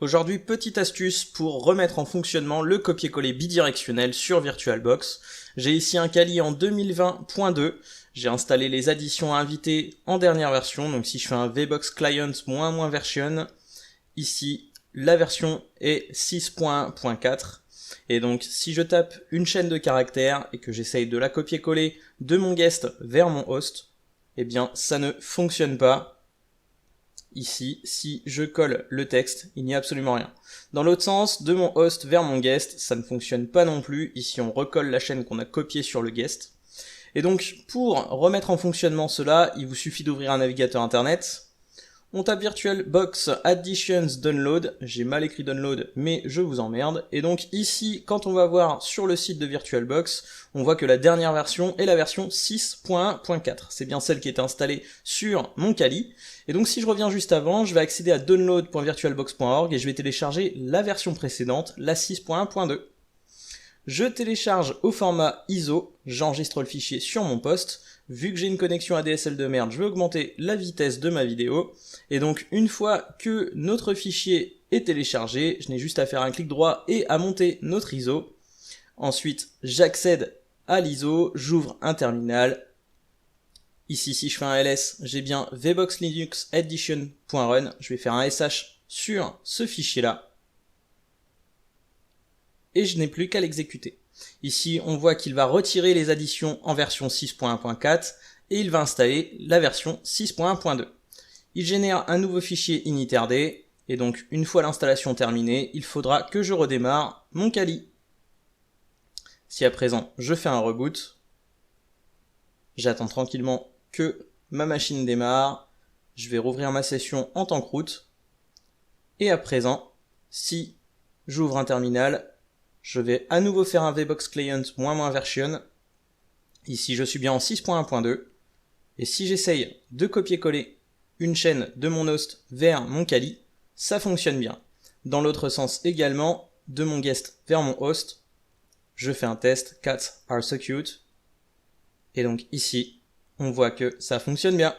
Aujourd'hui, petite astuce pour remettre en fonctionnement le copier-coller bidirectionnel sur VirtualBox. J'ai ici un Kali en 2020.2. J'ai installé les additions à inviter en dernière version. Donc si je fais un VBox Client -- version, ici la version est 6.1.4. Et donc si je tape une chaîne de caractères et que j'essaye de la copier-coller de mon guest vers mon host, eh bien ça ne fonctionne pas. Ici, si je colle le texte, il n'y a absolument rien. Dans l'autre sens, de mon host vers mon guest, ça ne fonctionne pas non plus. Ici, on recolle la chaîne qu'on a copiée sur le guest. Et donc, pour remettre en fonctionnement cela, il vous suffit d'ouvrir un navigateur internet. On tape VirtualBox Additions Download. J'ai mal écrit download, mais je vous emmerde. Et donc ici, quand on va voir sur le site de VirtualBox, on voit que la dernière version est la version 6.1.4. C'est bien celle qui est installée sur mon Kali. Et donc si je reviens juste avant, je vais accéder à download.virtualbox.org et je vais télécharger la version précédente, la 6.1.2. Je télécharge au format ISO, j'enregistre le fichier sur mon poste. Vu que j'ai une connexion ADSL de merde, je vais augmenter la vitesse de ma vidéo. Et donc une fois que notre fichier est téléchargé, je n'ai juste à faire un clic droit et à monter notre ISO. Ensuite, j'accède à l'ISO, j'ouvre un terminal. Ici, si je fais un ls, j'ai bien vbox linux edition.run. Je vais faire un sh sur ce fichier-là. Et je n'ai plus qu'à l'exécuter. Ici, on voit qu'il va retirer les additions en version 6.1.4 et il va installer la version 6.1.2. Il génère un nouveau fichier initRD et donc une fois l'installation terminée, il faudra que je redémarre mon Kali. Si à présent je fais un reboot, j'attends tranquillement que ma machine démarre, je vais rouvrir ma session en tant que root et à présent, si j'ouvre un terminal, je vais à nouveau faire un VBox Client -- version. Ici, je suis bien en 6.1.2. Et si j'essaye de copier-coller une chaîne de mon host vers mon Kali, ça fonctionne bien. Dans l'autre sens également, de mon guest vers mon host, je fais un test, cats are so cute. Et donc ici, on voit que ça fonctionne bien.